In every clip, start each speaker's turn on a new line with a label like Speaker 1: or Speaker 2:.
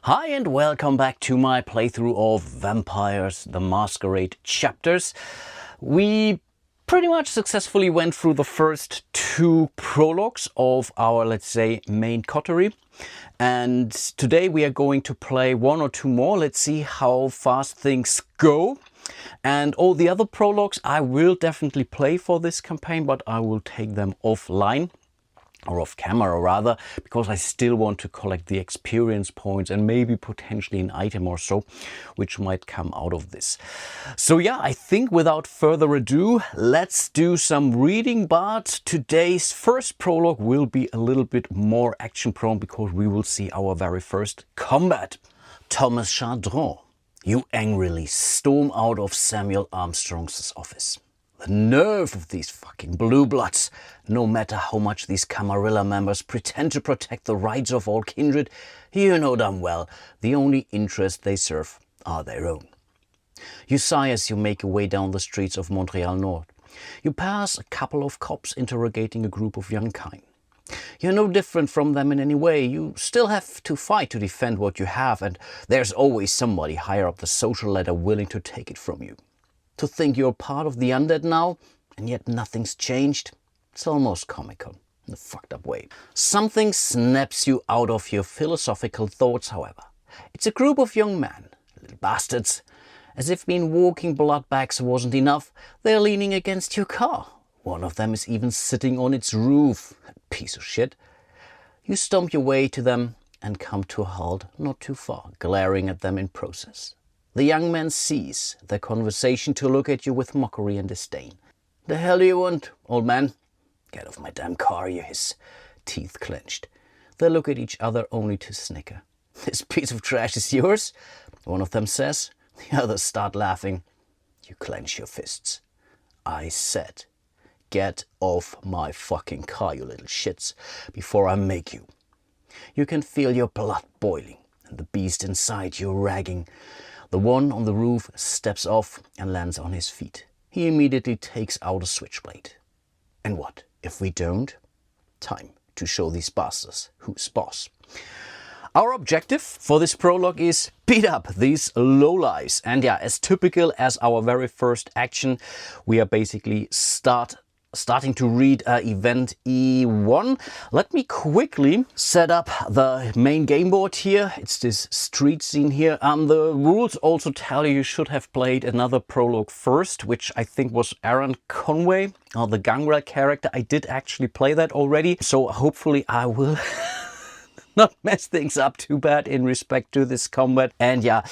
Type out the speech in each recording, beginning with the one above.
Speaker 1: Hi and welcome back to my playthrough of Vampires the Masquerade chapters. We pretty much successfully went through the first two prologues of our, let's say, main coterie. And today we are going to play one or two more. Let's see how fast things go. And all the other prologues I will definitely play for this campaign, but I will take them offline. Or off camera rather, because I still want to collect the experience points and maybe potentially an item or so, which might come out of this. So yeah, I think without further ado, let's do some reading, but today's first prologue will be a little bit more action prone because we will see our very first combat. Thomas Chardron, you angrily storm out of Samuel Armstrong's office. The nerve of these fucking blue bloods. No matter how much these Camarilla members pretend to protect the rights of all kindred, you know damn well the only interest they serve are their own. You sigh as you make your way down the streets of Montreal North. You pass a couple of cops interrogating a group of young kine. You're no different from them in any way. You still have to fight to defend what you have, and there's always somebody higher up the social ladder willing to take it from you. To think you're part of the undead now, and yet nothing's changed, it's almost comical, in a fucked up way. Something snaps you out of your philosophical thoughts, however. It's a group of young men, little bastards. As if being walking blood bags wasn't enough, they're leaning against your car. One of them is even sitting on its roof. A piece of shit. You stomp your way to them and come to a halt not too far, glaring at them in process. The young man cease their conversation to look at you with mockery and disdain. "The hell do you want, old man?" "Get off my damn car," you hiss, teeth clenched. They look at each other only to snicker. "This piece of trash is yours?" one of them says. The others start laughing. You clench your fists. "I said, get off my fucking car, you little shits, before I make you." You can feel your blood boiling and the beast inside you ragging. The one on the roof steps off and lands on his feet. He immediately takes out a switchblade. And what if we don't? Time to show these bastards who's boss. Our objective for this prologue is beat up these lowlives. And yeah, as typical as our very first action, we are basically starting to read event E1. Let me quickly set up the main game board here. It's this street scene here. The rules also tell you should have played another prologue first, which I think was Aaron Conway, the Gangrel character. I did actually play that already, so hopefully I will not mess things up too bad in respect to this combat. And yeah,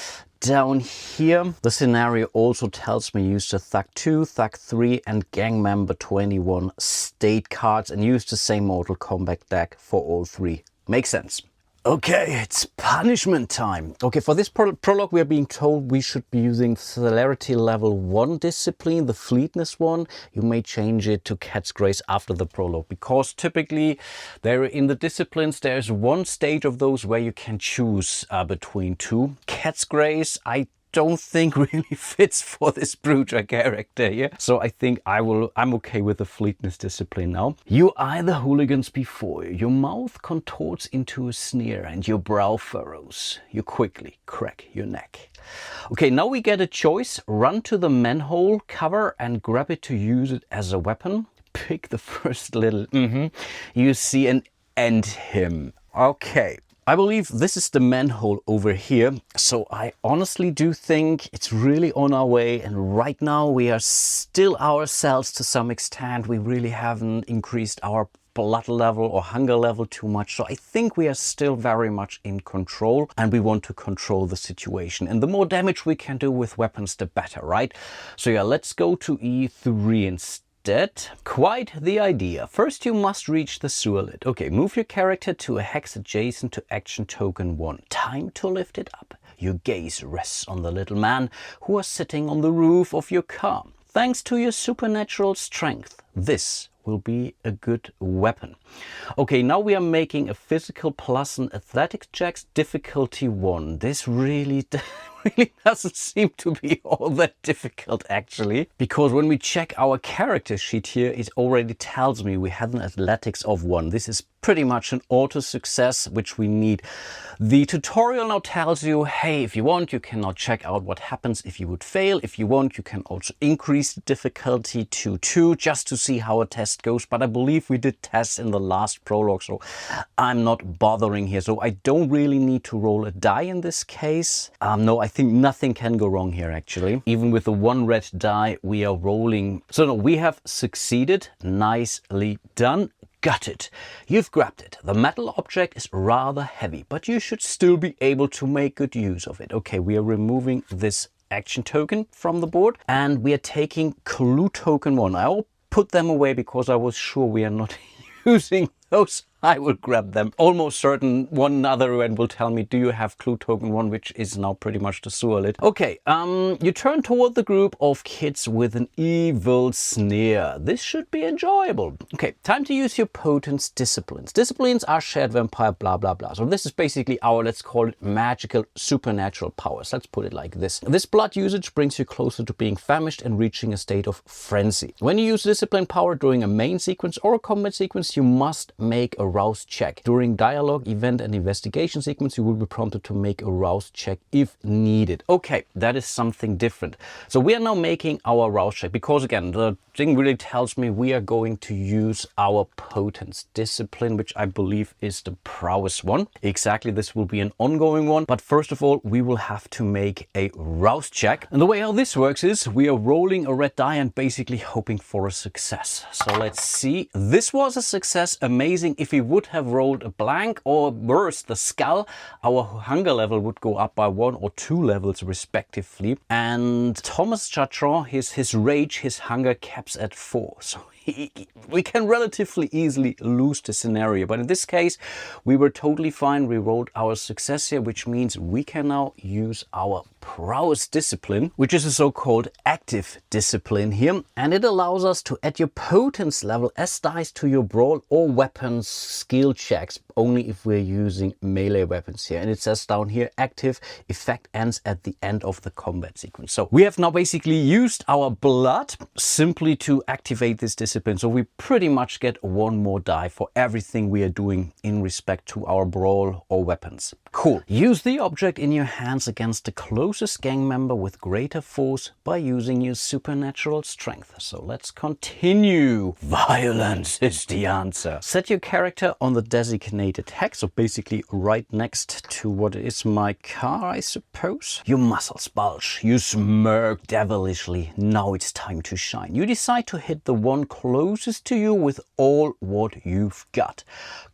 Speaker 1: down here, the scenario also tells me use the Thug 2, Thug 3 and Gang Member 21 state cards and use the same Mortal Kombat deck for all three. Makes sense. Okay, it's punishment time. Okay, for this prologue we are being told we should be using celerity level 1 discipline, the fleetness one. You may change it to Cat's Grace after the prologue, because typically there in the disciplines there's one stage of those where you can choose between two. Cat's Grace I don't think really fits for this Bruiser character here. So I think I'm okay with the fleetness discipline now. You eye the hooligans before you. Your mouth contorts into a sneer and your brow furrows. You quickly crack your neck. Okay, now we get a choice. Run to the manhole cover and grab it to use it as a weapon. Pick the first little you see and end him. Okay. I believe this is the manhole over here, so I honestly do think it's really on our way, and right now we are still ourselves to some extent. We really haven't increased our blood level or hunger level too much, so I think we are still very much in control and we want to control the situation. And the more damage we can do with weapons, the better, right? So yeah, let's go to E3 instead. Quite the idea. First you must reach the sewer lid. Okay, move your character to a hex adjacent to action token 1. Time to lift it up. Your gaze rests on the little man who is sitting on the roof of your car. Thanks to your supernatural strength, this will be a good weapon. Okay, now we are making a physical plus an athletics checks, difficulty 1. This really doesn't seem to be all that difficult actually, because when we check our character sheet here, it already tells me we had an athletics of 1. This is pretty much an auto success, which we need. The tutorial now tells you, hey, if you want, you can now check out what happens if you would fail. If you want, you can also increase the difficulty to 2 just to see how a test goes. But I believe we did tests in the last prologue, so I'm not bothering here. So I don't really need to roll a die in this case. No, I think nothing can go wrong here actually. Even with the 1 red die, we are rolling. So no, we have succeeded. Nicely done. Got it. You've grabbed it. The metal object is rather heavy, but you should still be able to make good use of it. Okay, we are removing this action token from the board and we are taking clue token 1. I will put them away because I was sure we are not using those. I will grab them. Almost certain one other event will tell me, do you have clue token 1, which is now pretty much the sewer lid. Okay, you turn toward the group of kids with an evil sneer. This should be enjoyable. Okay, time to use your potence disciplines. Disciplines are shared vampire, blah, blah, blah. So this is basically our, let's call it magical supernatural powers. Let's put it like this. This blood usage brings you closer to being famished and reaching a state of frenzy. When you use discipline power during a main sequence or a combat sequence, you must make a rouse check. During dialogue, event and investigation sequence, you will be prompted to make a rouse check if needed. Okay, that is something different. So we are now making our rouse check because again, the thing really tells me we are going to use our potence discipline, which I believe is the prowess one. Exactly, this will be an ongoing one. But first of all, we will have to make a rouse check. And the way how this works is we are rolling a red die and basically hoping for a success. So let's see. This was a success. Amazing. If we would have rolled a blank or worse, the skull, our hunger level would go up by 1 or 2 levels respectively. And Thomas Chatron, his rage, his hunger caps at 4. So we can relatively easily lose the scenario. But in this case, we were totally fine. We rolled our success here, which means we can now use our prowess discipline, which is a so-called active discipline here. And it allows us to add your potence level as dice to your brawl or weapons skill checks, only if we're using melee weapons here. And it says down here, active effect ends at the end of the combat sequence. So we have now basically used our blood simply to activate this discipline. So we pretty much get 1 more die for everything we are doing in respect to our brawl or weapons. Cool. Use the object in your hands against the closest gang member with greater force by using your supernatural strength. So let's continue. Violence is the answer. Set your character on the designated hex, so basically right next to what is my car, I suppose. Your muscles bulge. You smirk devilishly. Now it's time to shine. You decide to hit the one closest to you with all what you've got.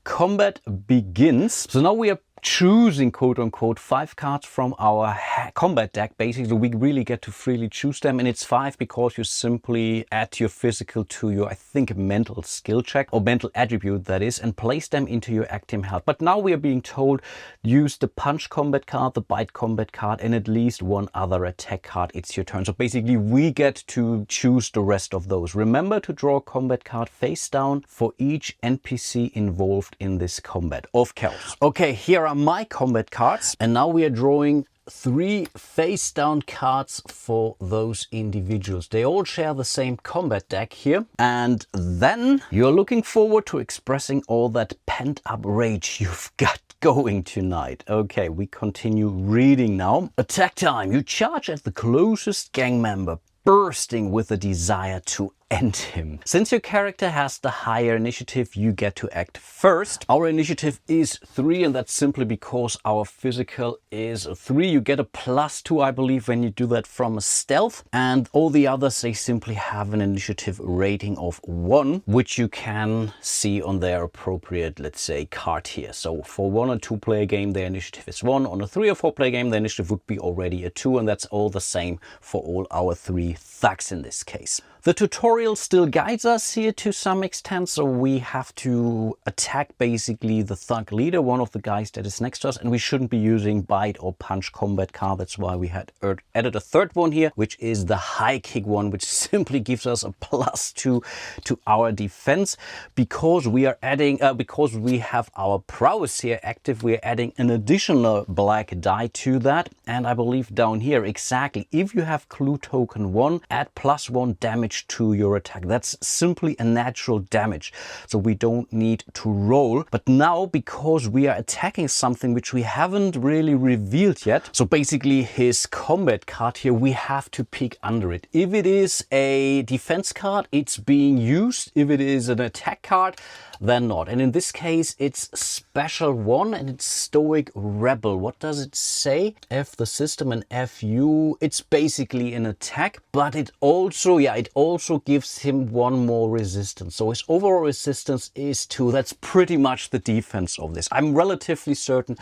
Speaker 1: Combat begins. So now we are choosing quote unquote 5 cards from our combat deck. Basically we really get to freely choose them, and it's 5 because you simply add your physical to your, I think, mental skill check or mental attribute that is, and place them into your active health. But now we are being told use the punch combat card, the bite combat card, and at least 1 other attack card. It's your turn. So basically we get to choose the rest of those. Remember to draw a combat card face down for each NPC involved in this combat, of course. Okay, here are my combat cards, and now we are drawing 3 face down cards for those individuals. They all share the same combat deck here, and then you're looking forward to expressing all that pent up rage you've got going tonight. Okay, we continue reading now. Attack time. You charge at the closest gang member, bursting with a desire to end him. Since your character has the higher initiative, you get to act first. Our initiative is 3, and that's simply because our physical is 3. You get a +2, I believe, when you do that from a stealth, and all the others, they simply have an initiative rating of 1, which you can see on their appropriate, let's say, card here. So for 1 or 2 player game, their initiative is 1. On a 3 or 4 player game, the initiative would be already a 2, and that's all the same for all our 3 thugs in this case. The tutorial still guides us here to some extent, so we have to attack basically the thug leader, one of the guys that is next to us, and we shouldn't be using bite or punch combat card. That's why we had added a third one here, which is the high kick one, which simply gives us a +2 to our defense. Because we are adding, because we have our prowess here active, we are adding an additional black die to that. And I believe down here, exactly, if you have clue token 1, add +1 damage to your attack. That's simply a natural damage, so we don't need to roll. But now, because we are attacking something which we haven't really revealed yet, so basically his combat card here, we have to pick under it. If it is a defense card, it's being used. If it is an attack card, then not. And in this case, it's special 1 and it's Stoic Rebel. What does it say? F the system and FU. It's basically an attack, but it also, it also gives him 1 more resistance. So his overall resistance is 2. That's pretty much the defense of this. I'm relatively certain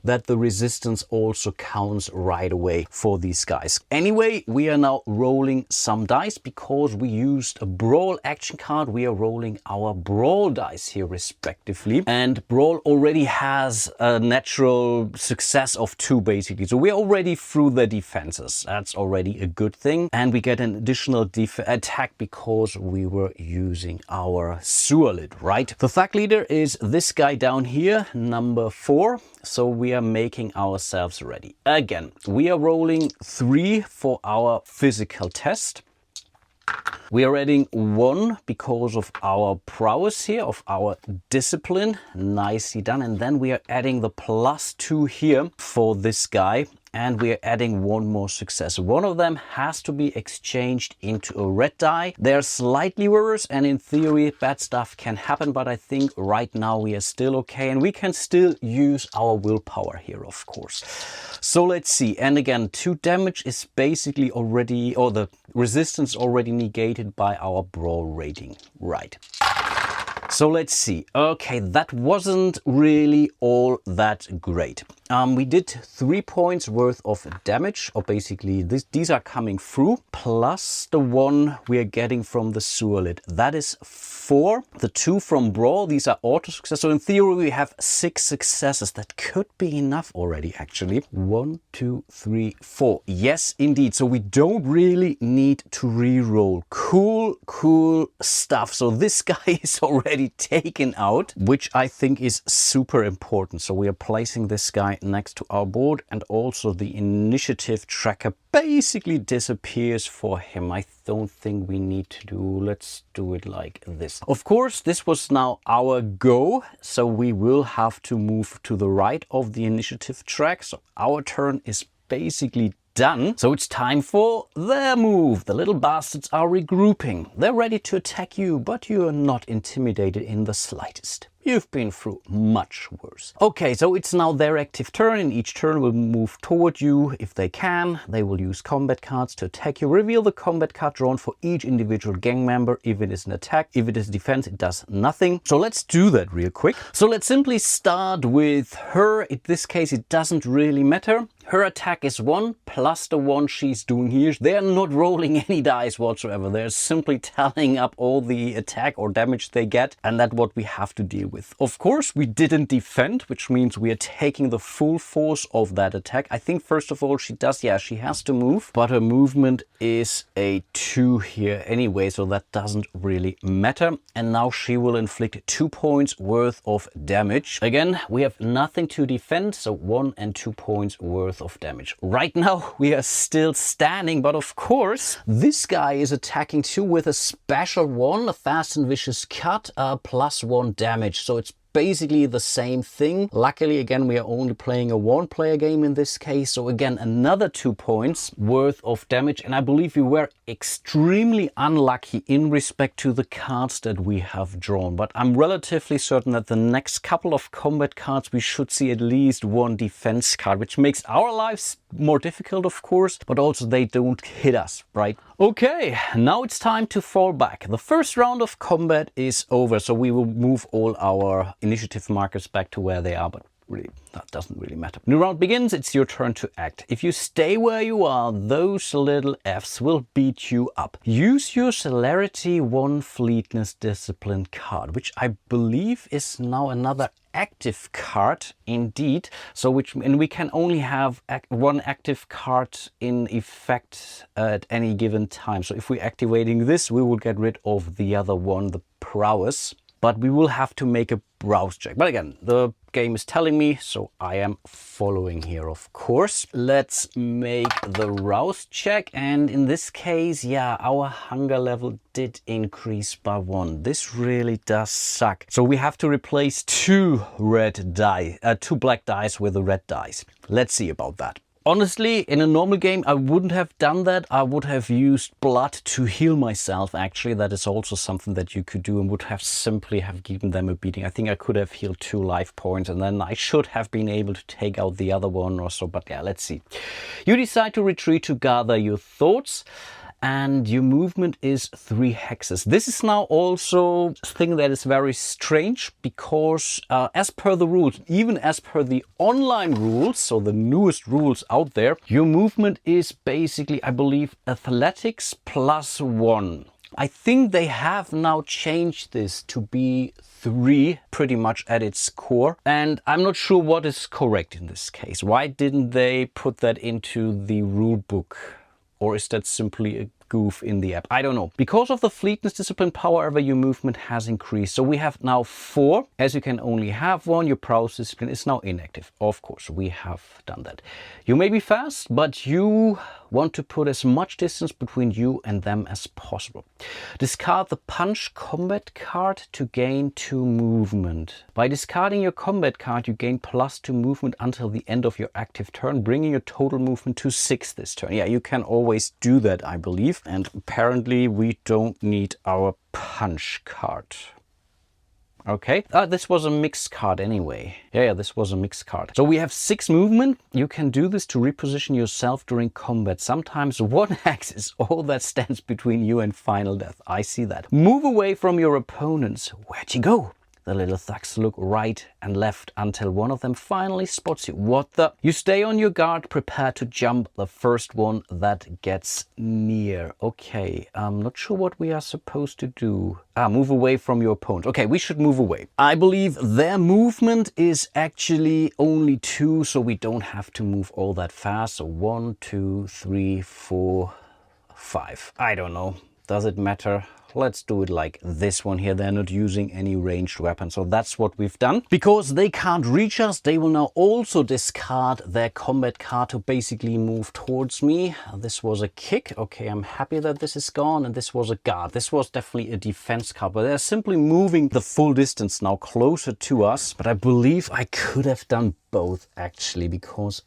Speaker 1: that the resistance also counts right away for these guys. Anyway, we are now rolling some dice because we used a Brawl action card. We are rolling our Brawl dice here respectively. And Brawl already has a natural success of 2 basically. So we're already through the defenses. That's already a good thing. And we get an additional attack because we were using our sewer lid, right? The thug leader is this guy down here, number 4. So we are making ourselves ready. Again, we are rolling 3 for our physical test. We are adding 1 because of our prowess here, of our discipline. Nicely done. And then we are adding the +2 here for this guy. And we are adding 1 more success. One of them has to be exchanged into a red die. They're slightly worse, and in theory bad stuff can happen, but I think right now we are still okay, and we can still use our willpower here, of course. So let's see. And again, 2 damage is basically already, or the resistance already negated by our Brawl rating. Right. So let's see. Okay, that wasn't really all that great. We did 3 points worth of damage, or basically these are coming through, plus the 1 we are getting from the sewer lid. That is 4. The 2 from Brawl, these are auto success. So in theory, we have 6 successes. That could be enough already, actually. 1, 2, 3, 4. Yes, indeed. So we don't really need to re-roll. Cool stuff. So this guy is already taken out, which I think is super important. So we are placing this guy next to our board, and also the initiative tracker basically disappears for him. I don't think we need to do, let's do it like this. Of course, this was now our go, so we will have to move to the right of the initiative track. So our turn is basically done. So it's time for their move. The little bastards are regrouping. They're ready to attack you, but you are not intimidated in the slightest. You've been through much worse. Okay, so it's now their active turn, and each turn will move toward you if they can. They will use combat cards to attack you. Reveal the combat card drawn for each individual gang member. If it is an attack, if it is defense, it does nothing. So let's do that real quick. So let's simply start with her. In this case, it doesn't really matter. Her attack is 1 plus the 1 she's doing here. They're not rolling any dice whatsoever. They're simply tallying up all the attack or damage they get, and that's what we have to deal with. Of course, we didn't defend, which means we are taking the full force of that attack. I think first of all she has to move, but her movement is a 2 here anyway, so that doesn't really matter. And now she will inflict 2 points worth of damage. Again, we have nothing to defend, so 1 and 2 points worth of damage. Right now we are still standing, but of course this guy is attacking too with a special 1, a fast and vicious cut, +1 damage. So it's basically the same thing. Luckily, again, we are only playing a 1-player game in this case. So again, another 2 points worth of damage. And I believe we were extremely unlucky in respect to the cards that we have drawn. But I'm relatively certain that the next couple of combat cards, we should see at least 1 defense card, which makes our lives more difficult, of course, but also they don't hit us, right? Okay, now it's time to fall back. The first round of combat is over, so we will move all our initiative markers back to where they are, but that doesn't really matter. New round begins, it's your turn to act. If you stay where you are, those little Fs will beat you up. Use your Celerity 1 Fleetness Discipline card, which I believe is now another active card indeed. So and we can only have one active card in effect at any given time. So if we're activating this, we will get rid of the other one, the Prowess. But we will have to make a browse check. But again, the game is telling me, so I am following here, of course. Let's make the rouse check. And in this case, yeah, our hunger level did increase by 1. This really does suck. So we have to replace 2 black dice with the red dice. Let's see about that. Honestly, in a normal game, I wouldn't have done that. I would have used blood to heal myself, actually. That is also something that you could do, and would have simply have given them a beating. I think I could have healed 2 life points, and then I should have been able to take out the other one or so. But yeah, let's see. You decide to retreat to gather your thoughts, and your movement is 3 hexes. This is now also a thing that is very strange, because as per the rules, even as per the online rules, so the newest rules out there, your movement is basically, I believe, athletics plus 1. I think they have now changed this to be 3 pretty much at its core, and I'm not sure what is correct in this case. Why didn't they put that into the rule book? Or is that simply a goof in the app? I don't know. Because of the Fleetness Discipline power, however, your movement has increased. So we have now 4. As you can only have 1, your Prowess Discipline is now inactive. Of course, we have done that. You may be fast, but you want to put as much distance between you and them as possible. Discard the Punch combat card to gain 2 movement. By discarding your combat card, you gain +2 movement until the end of your active turn, bringing your total movement to 6 this turn. Yeah, you can always do that, I believe. And apparently we don't need our Punch card. Okay, this was a mixed card anyway. Yeah, this was a mixed card. So we have 6 movement. You can do this to reposition yourself during combat. Sometimes 1 hex is all that stands between you and final death. I see that. Move away from your opponents. Where'd you go? The little thugs look right and left until one of them finally spots you. What the? You stay on your guard, prepare to jump the first one that gets near. Okay, I'm not sure what we are supposed to do. Move away from your opponent. Okay, we should move away. I believe their movement is actually only 2, so we don't have to move all that fast. So 1, 2, 3, 4, 5. I don't know. Does it matter? Let's do it like this one here. They're not using any ranged weapon. So that's what we've done. Because they can't reach us, they will now also discard their combat card to basically move towards me. This was a kick. Okay, I'm happy that this is gone. And this was a guard. This was definitely a defense card. But they're simply moving the full distance now closer to us. But I believe I could have done both actually, because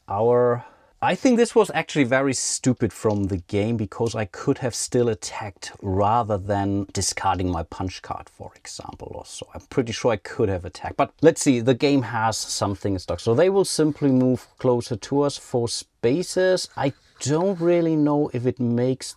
Speaker 1: I think this was actually very stupid from the game, because I could have still attacked rather than discarding my punch card, for example, or so. I'm pretty sure I could have attacked. But let's see, the game has something in stock. So they will simply move closer to us 4 spaces. I don't really know if it makes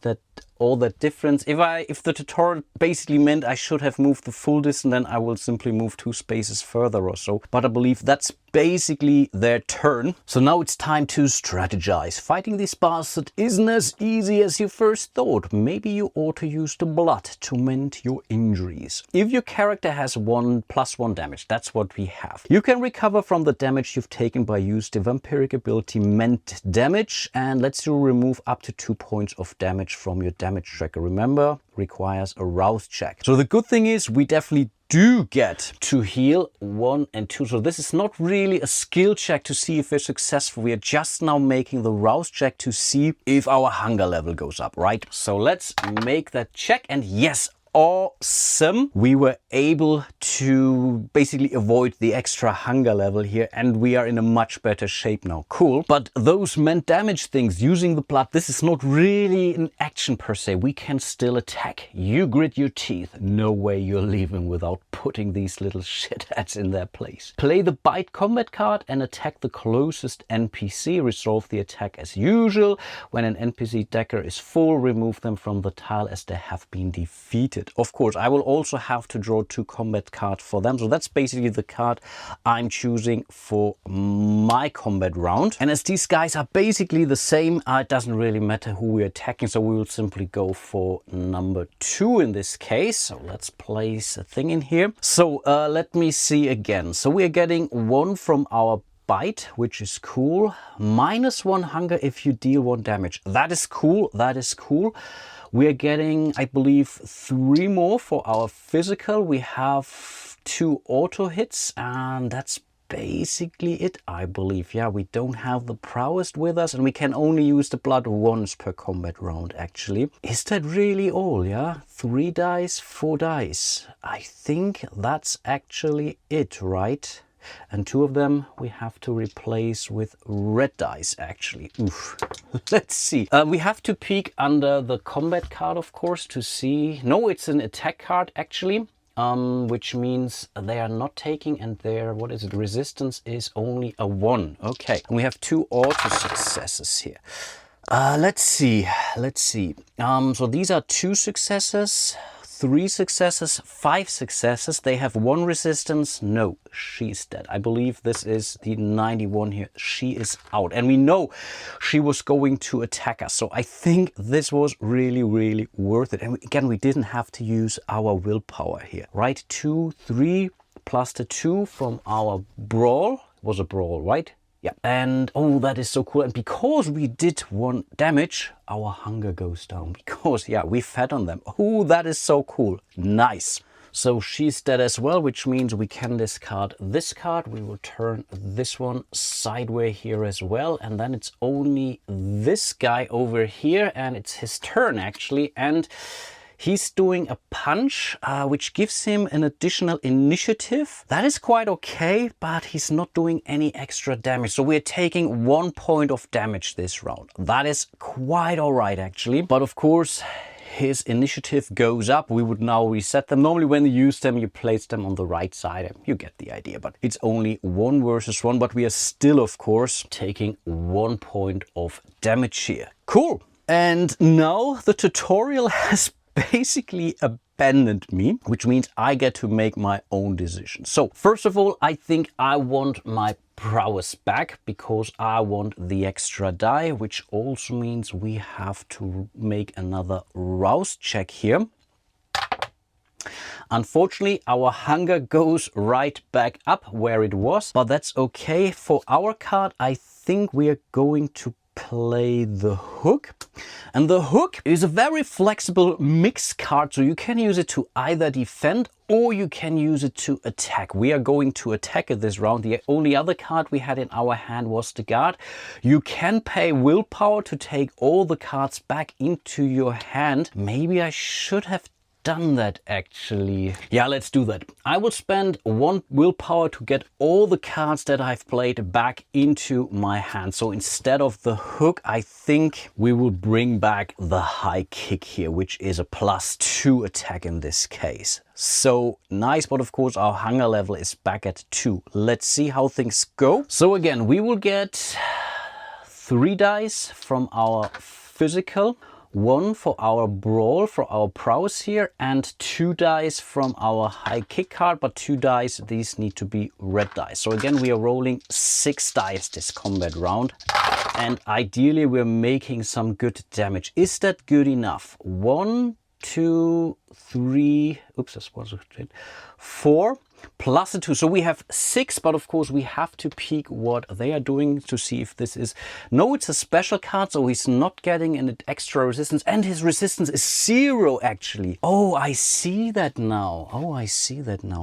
Speaker 1: all that difference. If the tutorial basically meant I should have moved the full distance, then I will simply move 2 spaces further or so. But I believe that's basically their turn. So now it's time to strategize. Fighting this bastard isn't as easy as you first thought. Maybe you ought to use the blood to mend your injuries. If your character has +1 damage, that's what we have. You can recover from the damage you've taken by using the vampiric ability Mend Damage, and lets you remove up to 2 points of damage from your damage tracker. Remember, requires a rouse check. So the good thing is we definitely do get to heal 1 and 2. So this is not really a skill check to see if we're successful. We are just now making the rouse check to see if our hunger level goes up, right? So let's make that check. And yes, awesome. We were able to basically avoid the extra hunger level here, and we are in a much better shape now. Cool. But those Mend Damage things, using the blood, this is not really an action per se. We can still attack. You grit your teeth. No way you're leaving without putting these little shitheads in their place. Play the Bite combat card and attack the closest NPC. Resolve the attack as usual. When an NPC decker is full, remove them from the tile as they have been defeated. it. Of course, I will also have to draw 2 combat cards for them. So that's basically the card I'm choosing for my combat round. And as these guys are basically the same, it doesn't really matter who we're attacking. So we will simply go for number 2 in this case. So let's place a thing in here. So let me see again. So we're getting 1 from our bite, which is cool. -1 hunger if you deal 1 damage. That is cool. That is cool. We're getting, I believe, 3 more for our physical. We have 2 auto hits, and that's basically it, I believe. Yeah, we don't have the prowess with us, and we can only use the blood once per combat round, actually. Is that really all? Yeah, 3 dice, 4 dice. I think that's actually it, right? And 2 of them we have to replace with red dice, actually. Oof. Let's see. We have to peek under the combat card, of course, to see. No, it's an attack card, actually. Which means they are not taking, and their, what is it, resistance is only a 1. Okay, and we have 2 auto successes here. Let's see. So these are 2 successes, 3 successes, 5 successes. They have 1 resistance. No, she's dead. I believe this is the 91 here. She is out. And we know she was going to attack us. So I think this was really, really worth it. And again, we didn't have to use our willpower here, right? 2, 3 plus the 2 from our brawl. It was a brawl, right? Yeah, and oh, that is so cool. And because we did 1 damage, our hunger goes down. Because, yeah, we fed on them. Oh, that is so cool. Nice. So she's dead as well, which means we can discard this card. We will turn this one sideways here as well. And then it's only this guy over here, and it's his turn, actually. And he's doing a punch, which gives him an additional initiative. That is quite okay, but he's not doing any extra damage. So we're taking 1 point of damage this round. That is quite all right, actually. But of course, his initiative goes up. We would now reset them. Normally when you use them, you place them on the right side. You get the idea, but it's only 1 versus 1. But we are still, of course, taking 1 point of damage here. Cool. And now the tutorial has basically abandoned me, which means I get to make my own decision. So first of all, I think I want my prowess back because I want the extra die, which also means we have to make another rouse check here. Unfortunately, our hunger goes right back up where it was, but that's okay. For our card, I think we are going to play the hook. And the hook is a very flexible mixed card, so you can use it to either defend or you can use it to attack. We are going to attack it this round. The only other card we had in our hand was the guard. You can pay willpower to take all the cards back into your hand. Maybe I should have done that, actually. Yeah, let's do that. I will spend 1 willpower to get all the cards that I've played back into my hand. So instead of the hook, I think we will bring back the high kick here, which is a +2 attack in this case. So nice, but of course our hunger level is back at 2. Let's see how things go. So again, we will get 3 dice from our physical, 1 for our brawl, for our prowess here, and 2 dice from our high kick card, but 2 dice, these need to be red dice. So again, we are rolling 6 dice this combat round, and ideally we're making some good damage. Is that good enough? 1, 2, 3, oops, that's 4. Plus a 2, so we have 6, but of course we have to peek what they are doing to see if this is... No, it's a special card, so he's not getting an extra resistance, and his resistance is 0 actually. Oh, I see that now.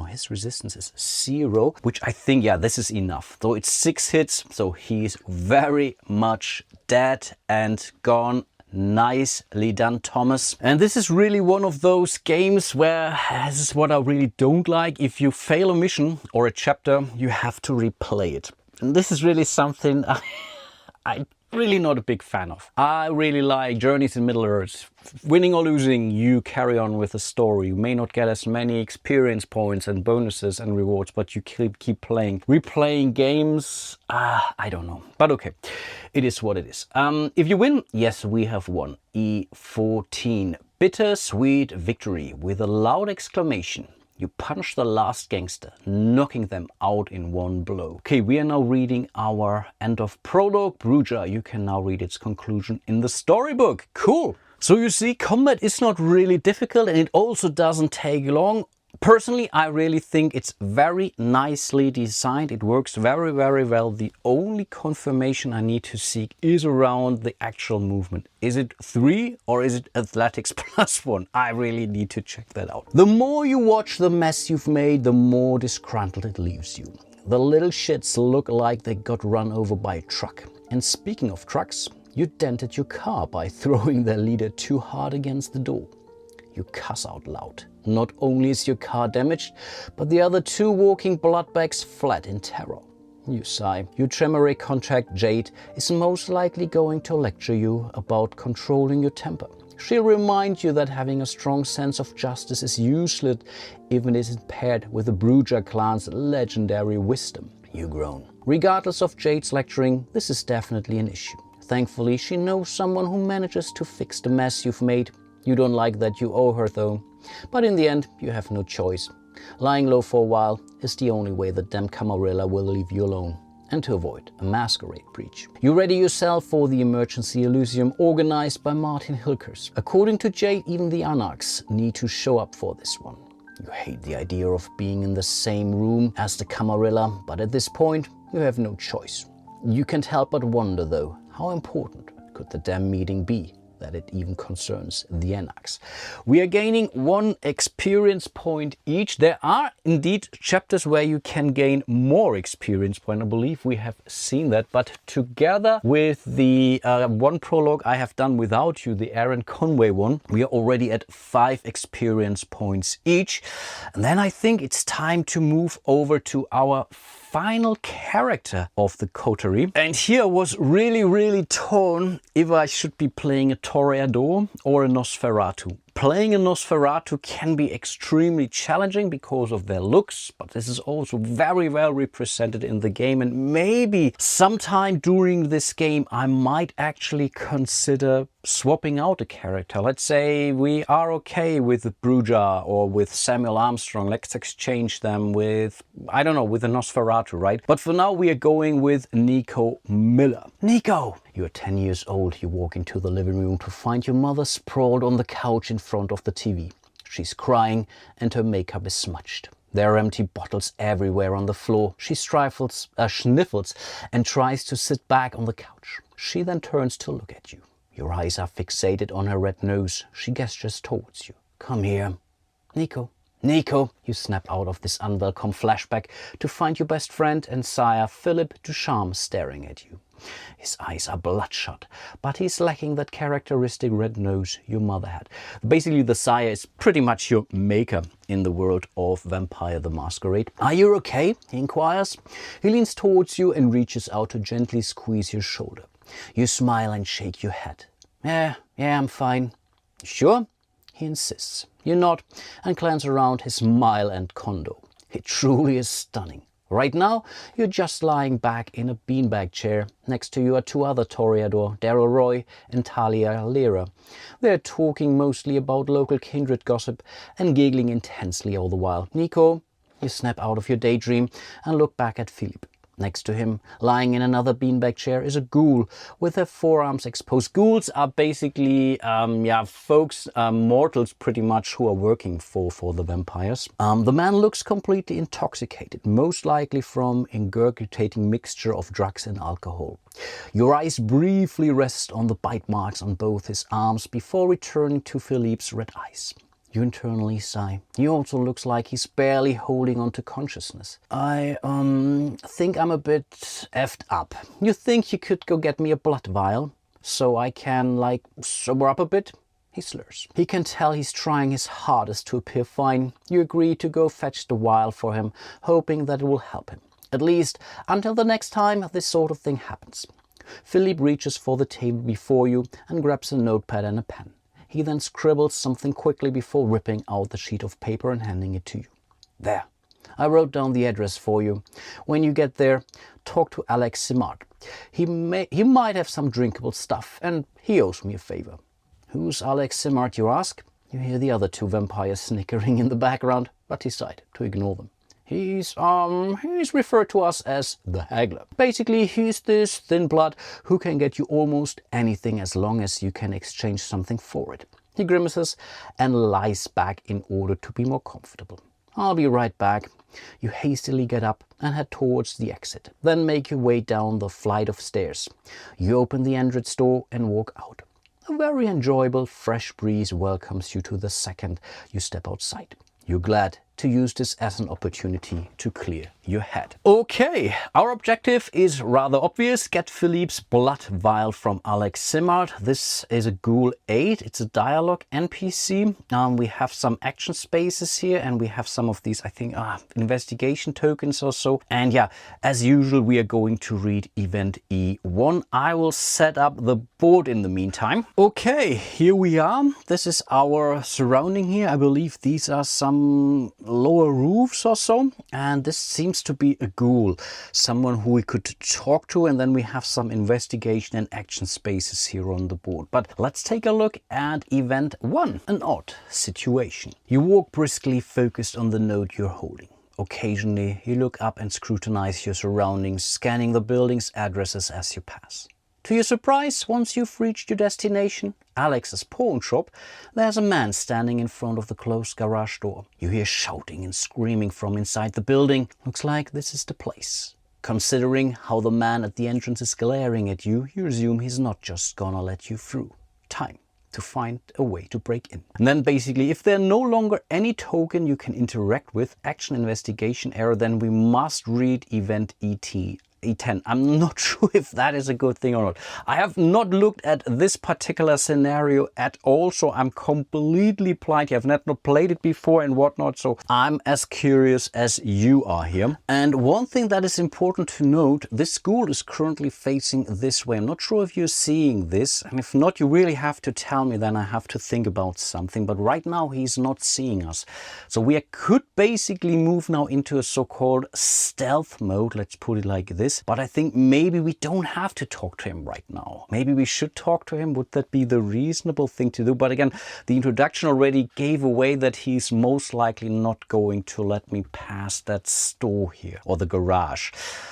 Speaker 1: His resistance is 0, which I think, yeah, this is enough. So it's 6 hits, so he's very much dead and gone. Nicely done, Thomas. And this is really one of those games where, this is what I really don't like, if you fail a mission or a chapter, you have to replay it. And this is really something I'm really not a big fan of. I really like Journeys in Middle-earth. Winning or losing, you carry on with the story. You may not get as many experience points and bonuses and rewards, but you keep playing. Replaying games, I don't know. But okay, it is what it is. If you win, yes, we have won. E14. bittersweet victory. With a loud exclamation, you punch the last gangster, knocking them out in one blow. Okay, we are now reading our end of prologue. Bruja, you can now read its conclusion in the storybook. Cool! So you see, combat is not really difficult and it also doesn't take long. Personally, I really think it's very nicely designed. It works very, very well. The only confirmation I need to seek is around the actual movement. Is it 3 or is it athletics +1? I really need to check that out. The more you watch the mess you've made, the more disgruntled it leaves you. The little shits look like they got run over by a truck. And speaking of trucks, you dented your car by throwing their leader too hard against the door. You cuss out loud. Not only is your car damaged, but the other 2 walking bloodbags fled in terror. You sigh. Your Tremere contact Jade is most likely going to lecture you about controlling your temper. She'll remind you that having a strong sense of justice is useless even if it's paired with the Bruja clan's legendary wisdom. You groan. Regardless of Jade's lecturing, this is definitely an issue. Thankfully, she knows someone who manages to fix the mess you've made. You don't like that you owe her though. But in the end, you have no choice. Lying low for a while is the only way the damn Camarilla will leave you alone. And to avoid a masquerade breach. You ready yourself for the emergency Elysium organized by Martin Hilkers. According to Jade, even the Anarchs need to show up for this one. You hate the idea of being in the same room as the Camarilla, but at this point, you have no choice. You can't help but wonder though, how important could the damn meeting be that it even concerns the Anarchs. We are gaining 1 experience point each. There are indeed chapters where you can gain more experience point. I believe we have seen that, but together with the 1 prologue I have done without you, the Aaron Conway one, we are already at 5 experience points each. And then I think it's time to move over to our final character of the coterie. And here I was really torn if I should be playing a Toreador or a Nosferatu. Playing a Nosferatu can be extremely challenging because of their looks, but this is also very well represented in the game, and maybe sometime during this game I might actually consider swapping out a character. Let's say we are okay with Bruja or with Samuel Armstrong. Let's exchange them with, I don't know, with a Nosferatu, right? But for now we are going with Nico Miller. Nico! You're 10 years old. You walk into the living room to find your mother sprawled on the couch in front of the TV. She's crying and her makeup is smudged. There are empty bottles everywhere on the floor. She sniffles and tries to sit back on the couch. She then turns to look at you. Your eyes are fixated on her red nose. She gestures towards you. Come here. Nico. Nico! You snap out of this unwelcome flashback to find your best friend and sire Philip Ducharme staring at you. His eyes are bloodshot, but he's lacking that characteristic red nose your mother had. Basically, the sire is pretty much your maker in the world of Vampire the Masquerade. Are you okay? He inquires. He leans towards you and reaches out to gently squeeze your shoulder. You smile and shake your head. Yeah, I'm fine. Sure? He insists. You nod and glance around his mile and condo. It truly is stunning. Right now, you're just lying back in a beanbag chair. Next to you are 2 other Toreador, Daryl Roy and Talia Lira. They're talking mostly about local kindred gossip and giggling intensely all the while. Nico, you snap out of your daydream and look back at Philippe. Next to him, lying in another beanbag chair, is a ghoul with her forearms exposed. Ghouls are basically, folks, mortals pretty much, who are working for the vampires. The man looks completely intoxicated, most likely from ingurgitating mixture of drugs and alcohol. Your eyes briefly rest on the bite marks on both his arms before returning to Philippe's red eyes. You internally sigh. He also looks like he's barely holding on to consciousness. I think I'm a bit effed up. You think you could go get me a blood vial so I can, sober up a bit? He slurs. He can tell he's trying his hardest to appear fine. You agree to go fetch the vial for him, hoping that it will help him. At least until the next time this sort of thing happens. Philippe reaches for the table before you and grabs a notepad and a pen. He then scribbles something quickly before ripping out the sheet of paper and handing it to you. There, I wrote down the address for you. When you get there, talk to Alex Simard. He might have some drinkable stuff, and he owes me a favor. Who's Alex Simard, you ask? You hear the other two vampires snickering in the background, but decide to ignore them. He's referred to us as the haggler. Basically, he's this thin blood who can get you almost anything as long as you can exchange something for it. He grimaces and lies back in order to be more comfortable. I'll be right back. You hastily get up and head towards the exit, then make your way down the flight of stairs. You open the entrance door and walk out. A very enjoyable fresh breeze welcomes you to the second you step outside. You're glad to use this as an opportunity to clear your head. Okay, our objective is rather obvious. Get Philippe's blood vial from Alex Simard. This is a Ghoul 8. It's a dialogue NPC. We have some action spaces here and we have some of these, I think, investigation tokens or so. And yeah, as usual, we are going to read event E1. I will set up the board in the meantime. Okay, here we are. This is our surrounding here. I believe these are some lower roofs or so, and this seems to be a ghoul, someone who we could talk to, and then we have some investigation and action spaces here on the board. But let's take a look at event 1, an odd situation. You walk briskly, focused on the note you're holding. Occasionally you look up and scrutinize your surroundings, scanning the building's addresses as you pass. To your surprise, once you've reached your destination, Alex's pawn shop, there's a man standing in front of the closed garage door. You hear shouting and screaming from inside the building. Looks like this is the place. Considering how the man at the entrance is glaring at you, you assume he's not just gonna let you through. Time to find a way to break in. And then basically, if there are no longer any token you can interact with, action, investigation, error, then we must read event E10. I'm not sure if that is a good thing or not. I have not looked at this particular scenario at all, so I'm completely blind. I've not played it before and whatnot, so I'm as curious as you are here. And one thing that is important to note, this ghoul is currently facing this way. I'm not sure if you're seeing this, and if not, you really have to tell me, then I have to think about something. But right now he's not seeing us. So we could basically move now into a so-called stealth mode, let's put it like this. But I think maybe we don't have to talk to him right now. Maybe we should talk to him. Would that be the reasonable thing to do? But again, the introduction already gave away that he's most likely not going to let me pass that store here or the garage.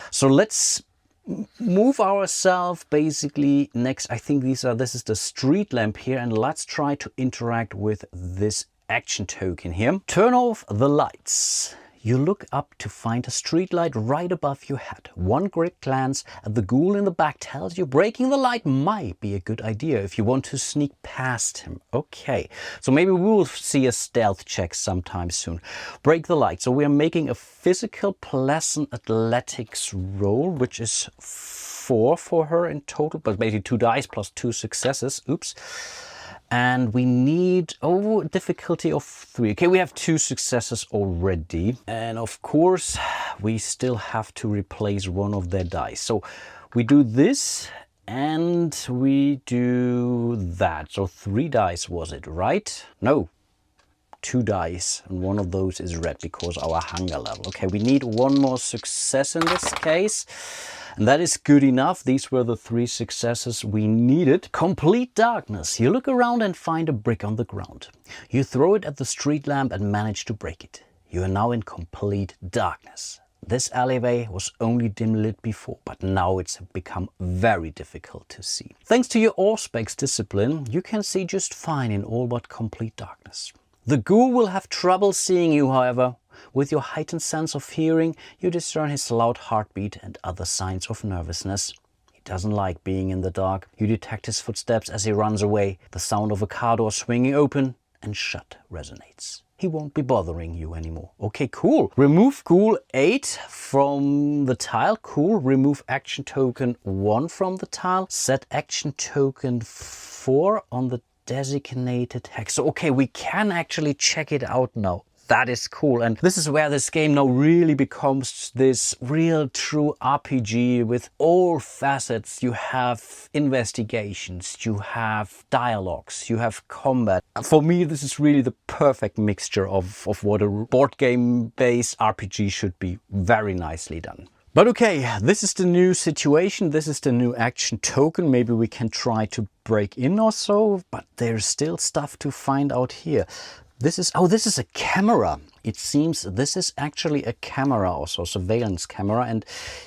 Speaker 1: So let's move ourselves basically next. I think this is the street lamp here, and let's try to interact with this action token here. Turn off the lights. You look up to find a streetlight right above your head. One quick glance at the ghoul in the back tells you breaking the light might be a good idea if you want to sneak past him. Okay, so maybe we will see a stealth check sometime soon. Break the light. So we are making a physical pleasant athletics roll, which is 4 for her in total, but basically 2 dice plus 2 successes. Oops. And we need, difficulty of 3. Okay, we have 2 successes already. And of course, we still have to replace one of their dice. So we do this and we do that. So 3 dice was it, right? No, 2 dice. And one of those is red because our hunger level. Okay, we need 1 more success in this case. And that is good enough. These were the 3 successes we needed. Complete darkness. You look around and find a brick on the ground. You throw it at the street lamp and manage to break it. You are now in complete darkness. This alleyway was only dim lit before, but now it's become very difficult to see. Thanks to your Auspex discipline, you can see just fine in all but complete darkness. The ghoul will have trouble seeing you, however. With your heightened sense of hearing, you discern his loud heartbeat and other signs of nervousness. He doesn't like being in the dark. You detect his footsteps as he runs away. The sound of a car door swinging open and shut resonates. He won't be bothering you anymore. Okay, cool. Remove Ghoul 8 from the tile. Cool. Remove action token 1 from the tile. Set action token 4 on the designated hex. So, okay, we can actually check it out now. That is cool, and this is where this game now really becomes this real true RPG with all facets. You have investigations, you have dialogues, you have combat. For me, this is really the perfect mixture of what a board game based RPG should be. Very nicely done. But okay, this is the new situation. This is the new action token. Maybe we can try to break in or so, but there's still stuff to find out here. This is, oh, this is a camera. It seems this is actually a camera, also surveillance camera. And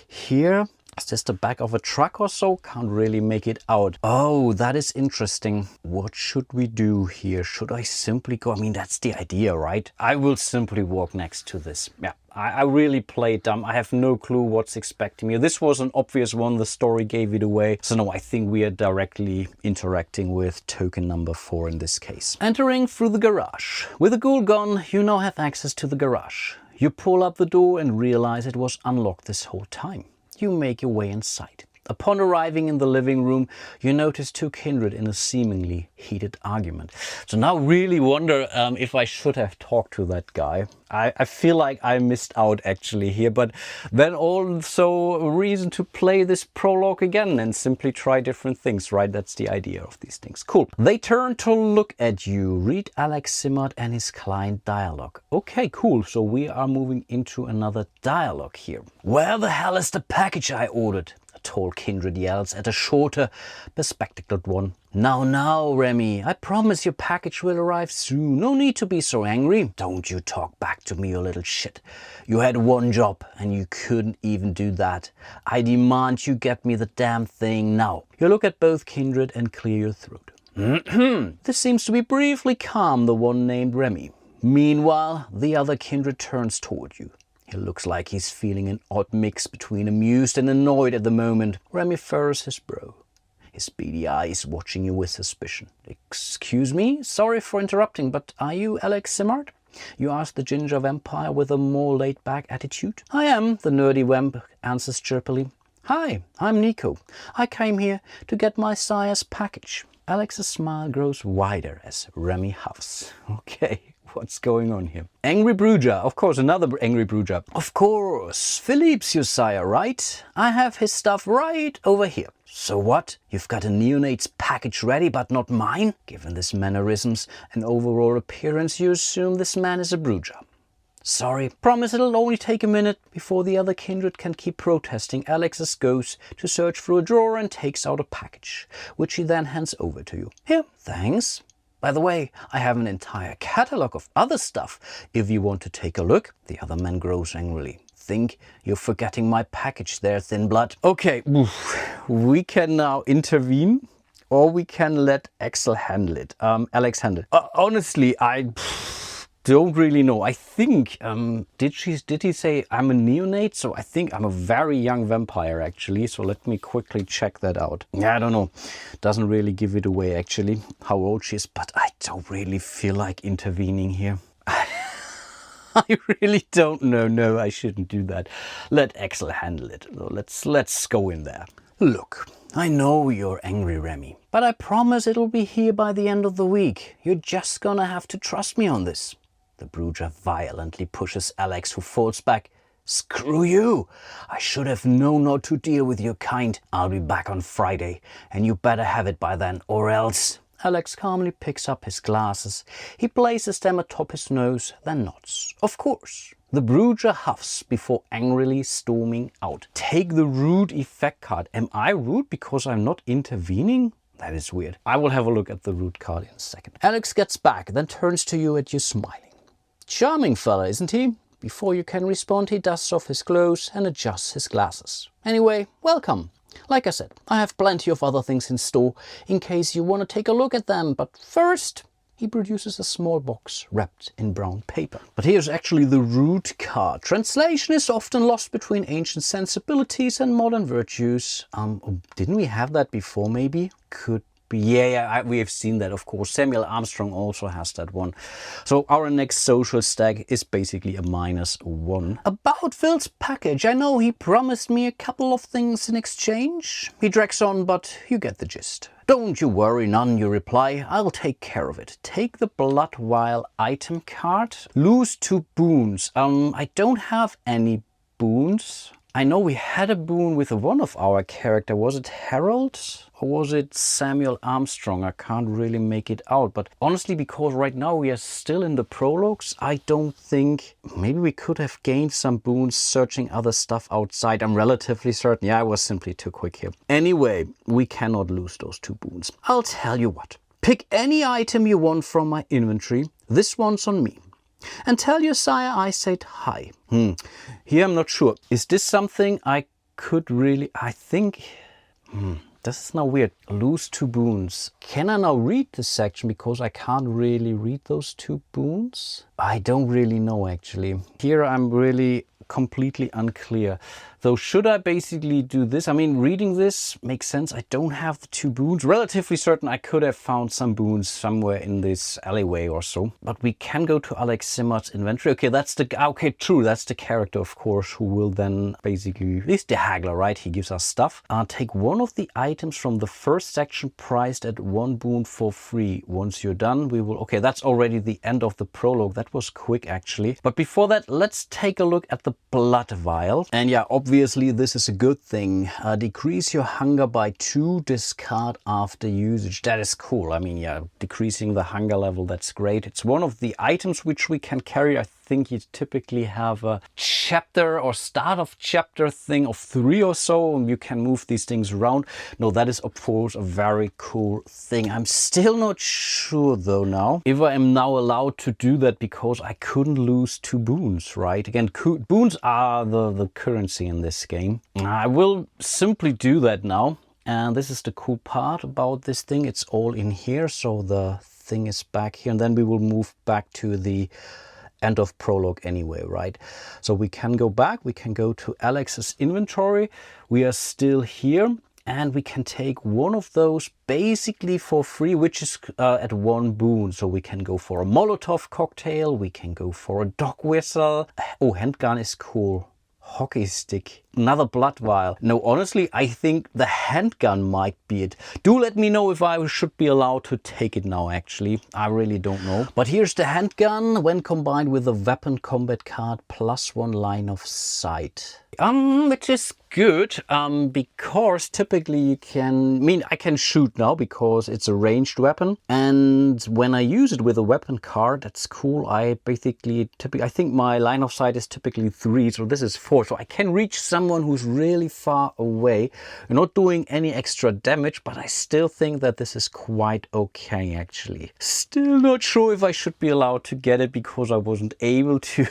Speaker 1: here, is this the back of a truck or so? Can't really make it out. Oh, that is interesting. What should we do here? Should I simply go? I mean, that's the idea, right? I will simply walk next to this. Yeah, I really played dumb. I have no clue what's expecting me. This was an obvious one. The story gave it away. So no, I think we are directly interacting with token number 4 in this case. Entering through the garage. With a ghoul gone, you now have access to the garage. You pull up the door and realize it was unlocked this whole time. You make your way inside. Upon arriving in the living room, you notice 2 kindred in a seemingly heated argument. So now really wonder if I should have talked to that guy. I feel like I missed out actually here, but then also a reason to play this prologue again and simply try different things, right? That's the idea of these things. Cool. They turn to look at you. Read Alex Simmert and his client dialogue. Okay, cool. So we are moving into another dialogue here. Where the hell is the package I ordered? A tall kindred yells at a shorter, bespectacled one. Now, Remy, I promise your package will arrive soon. No need to be so angry. Don't you talk back to me, you little shit. You had one job and you couldn't even do that. I demand you get me the damn thing now. You look at both kindred and clear your throat. This seems to be briefly calm, the one named Remy. Meanwhile, the other kindred turns toward you. He looks like he's feeling an odd mix between amused and annoyed at the moment. Remy furrows his brow. His beady eyes watching you with suspicion. Excuse me? Sorry for interrupting, but are you Alex Simmert? You ask the ginger vampire with a more laid-back attitude. I am, the nerdy vamp answers chirpily. Hi, I'm Nico. I came here to get my sire's package. Alex's smile grows wider as Remy huffs. Okay, what's going on here? Angry Bruiser, of course, another Angry Bruiser. Of course, Philippe's your sire, right? I have his stuff right over here. So what? You've got a neonate's package ready, but not mine? Given his mannerisms and overall appearance, you assume this man is a Bruiser. Sorry, promise it'll only take a minute. Before the other kindred can keep protesting, Alex goes to search through a drawer and takes out a package, which he then hands over to you. Here, thanks. By the way, I have an entire catalogue of other stuff. If you want to take a look, the other man grows angrily. Think you're forgetting my package there, thin blood. Okay, we can now intervene, or we can let Axel handle it. Alex handle it. Honestly, I don't really know. I think, did he say I'm a neonate? So I think I'm a very young vampire actually. So let me quickly check that out. Yeah, I don't know. Doesn't really give it away actually, how old she is, but I don't really feel like intervening here. I really don't know. No, I shouldn't do that. Let Axel handle it. Let's go in there. Look, I know you're angry, Remy, but I promise it'll be here by the end of the week. You're just gonna have to trust me on this. The Bruiser violently pushes Alex, who falls back. Screw you! I should have known not to deal with your kind. I'll be back on Friday, and you better have it by then, or else... Alex calmly picks up his glasses. He places them atop his nose, then nods. Of course. The Bruiser huffs before angrily storming out. Take the rude effect card. Am I rude because I'm not intervening? That is weird. I will have a look at the rude card in a second. Alex gets back, then turns to you at you smiling. Charming fella, isn't he? Before you can respond, he dusts off his clothes and adjusts his glasses. Anyway, welcome. Like I said, I have plenty of other things in store in case you want to take a look at them, but first he produces a small box wrapped in brown paper. But here's actually the root card. Translation is often lost between ancient sensibilities and modern virtues. Didn't we have that before maybe? Could be. Yeah, we have seen that, of course. Samuel Armstrong also has that one. So our next social stack is basically a -1. About Phil's package, I know he promised me a couple of things in exchange. He drags on, but you get the gist. Don't you worry, none, you reply. I'll take care of it. Take the blood vial item card. Lose 2 boons. I don't have any boons. I know we had a boon with one of our character. Was it Harold or was it Samuel Armstrong? I can't really make it out. But honestly, because right now we are still in the prologues, I don't think... Maybe we could have gained some boons searching other stuff outside. I'm relatively certain. Yeah, I was simply too quick here. Anyway, we cannot lose those 2 boons. I'll tell you what. Pick any item you want from my inventory. This one's on me. And tell your sire I said hi. Here I'm not sure. Is this something I could really... I think... This is now weird. Lose 2 boons. Can I now read this section? Because I can't really read those 2 boons. I don't really know, actually. Here I'm really completely unclear. So should I basically do this? I mean, reading this makes sense. I don't have the 2 boons. Relatively certain I could have found some boons somewhere in this alleyway or so. But we can go to Alex Simard's inventory. Okay, that's the... Okay, true. That's the character, of course, who will then basically... He's the haggler, right? He gives us stuff. Take one of the items from the first section priced at 1 boon for free. Once you're done, we will... Okay, that's already the end of the prologue. That was quick, actually. But before that, let's take a look at the blood vial. And yeah, obviously this is a good thing. Decrease your hunger by 2, discard after usage. That is cool. I mean, yeah, decreasing the hunger level, that's great. It's one of the items which we can carry. I think you typically have a chapter or start of chapter thing of 3 or so, and you can move these things around. No, that is of course a very cool thing. I'm still not sure though now if I am now allowed to do that, because I couldn't lose 2 boons, right? Again, boons are the currency in this game. I will simply do that now. And this is the cool part about this thing. It's all in here, so the thing is back here, and then we will move back to the end of prologue anyway, right? So we can go back, we can go to Alex's inventory. We are still here, and we can take one of those basically for free, which is at 1 boon. So we can go for a Molotov cocktail, we can go for a dog whistle. Oh, handgun is cool. Hockey stick, another blood vial. No, honestly, I think the handgun might be it. Do let me know if I should be allowed to take it now, actually. I really don't know. But here's the handgun when combined with the weapon combat card plus 1 line of sight. Which is good, because typically you can... I mean, I can shoot now because it's a ranged weapon. And when I use it with a weapon card, that's cool. I basically... I think my line of sight is typically 3, so this is 4. So I can reach someone who's really far away. You're not doing any extra damage, but I still think that this is quite okay, actually. Still not sure if I should be allowed to get it because I wasn't able to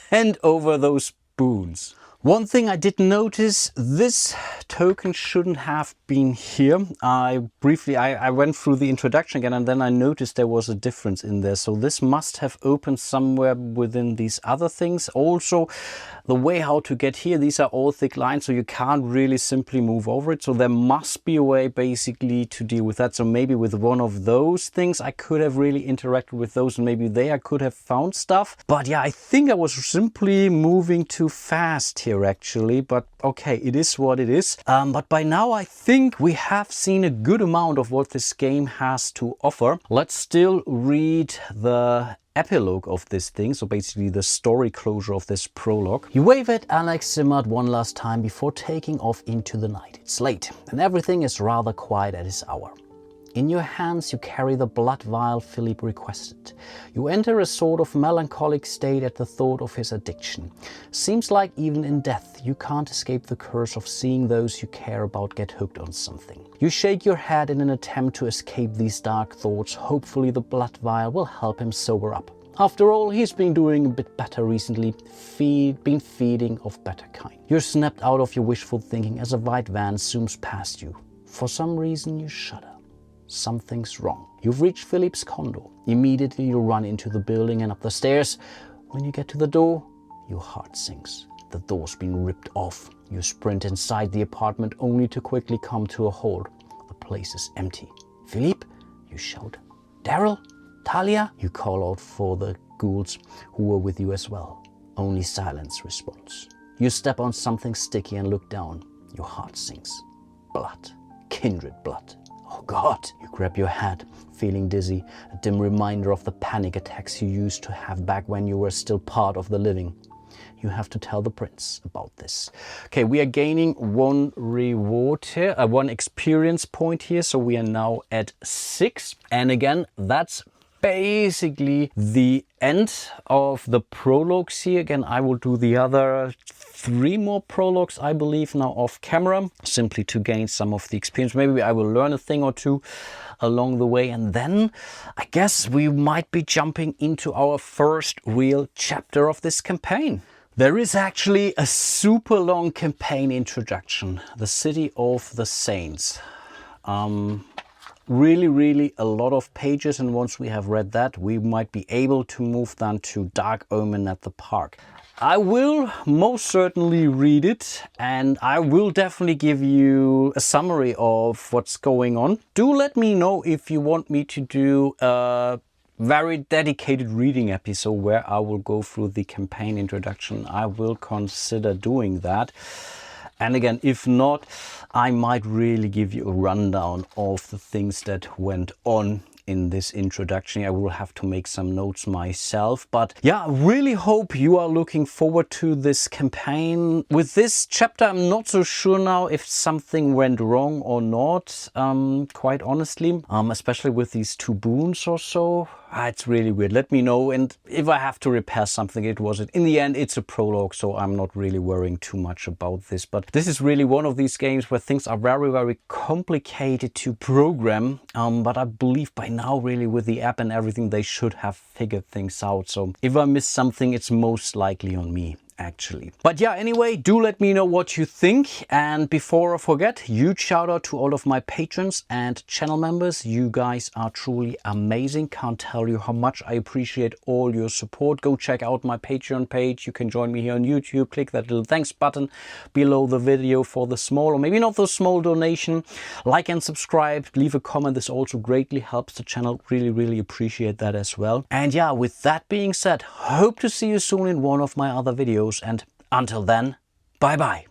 Speaker 1: hand over those boons. One thing I did notice, this token shouldn't have been here. I went through the introduction again, and then I noticed there was a difference in there. So this must have opened somewhere within these other things. Also, the way how to get here, these are all thick lines, so you can't really simply move over it. So there must be a way basically to deal with that. So maybe with one of those things, I could have really interacted with those, and maybe there I could have found stuff. But yeah, I think I was simply moving too fast here, actually. But okay, it is what it is. But by now I think we have seen a good amount of what this game has to offer. Let's still read the epilogue of this thing, so basically the story closure of this prologue. You wave at Alex Simard one last time before taking off into the night. It's late and everything is rather quiet at his hour. In your hands you carry the blood vial Philippe requested. You enter a sort of melancholic state at the thought of his addiction. Seems like even in death you can't escape the curse of seeing those you care about get hooked on something. You shake your head in an attempt to escape these dark thoughts. Hopefully the blood vial will help him sober up. After all, he's been doing a bit better recently, been feeding of better kind. You're snapped out of your wishful thinking as a white van zooms past you. For some reason you shudder. Something's wrong. You've reached Philippe's condo. Immediately you run into the building and up the stairs. When you get to the door, your heart sinks. The door's been ripped off. You sprint inside the apartment only to quickly come to a halt. The place is empty. Philippe, you shout. Daryl? Talia? You call out for the ghouls who were with you as well. Only silence responds. You step on something sticky and look down. Your heart sinks. Blood. Kindred blood. Oh God! You grab your head, feeling dizzy, a dim reminder of the panic attacks you used to have back when you were still part of the living. You have to tell the prince about this. Okay, we are gaining 1 reward here, 1 experience point here. So we are now at 6. And again, that's basically the end of the prologues here. Again, I will do the other 3 more prologues, I believe, now off camera, simply to gain some of the experience. Maybe I will learn a thing or two along the way, and then I guess we might be jumping into our first real chapter of this campaign. There is actually a super long campaign introduction, the City of the Saints. Really a lot of pages, and once we have read that, we might be able to move then to Dark Omen at the park. I will most certainly read it, and I will definitely give you a summary of what's going on. Do let me know if you want me to do a very dedicated reading episode where I will go through the campaign introduction. I will consider doing that. And again, if not, I might really give you a rundown of the things that went on in this introduction. I will have to make some notes myself. But yeah, I really hope you are looking forward to this campaign. With this chapter, I'm not so sure now if something went wrong or not, quite honestly, especially with these 2 boons or so. It's really weird. Let me know, and if I have to repair something, it was it. In the end, it's a prologue, so I'm not really worrying too much about this. But this is really one of these games where things are very complicated to program. But I believe by now, really, with the app and everything, they should have figured things out. So if I miss something, it's most likely on me, actually. But yeah, anyway, do let me know what you think. And before I forget, huge shout out to all of my patrons and channel members. You guys are truly amazing. Can't tell you how much I appreciate all your support. Go check out my Patreon page. You can join me here on YouTube. Click that little thanks button below the video for the small, or maybe not the small, donation. Like and subscribe. Leave a comment. This also greatly helps the channel. Really appreciate that as well. And yeah, with that being said, hope to see you soon in one of my other videos. And until then, bye bye.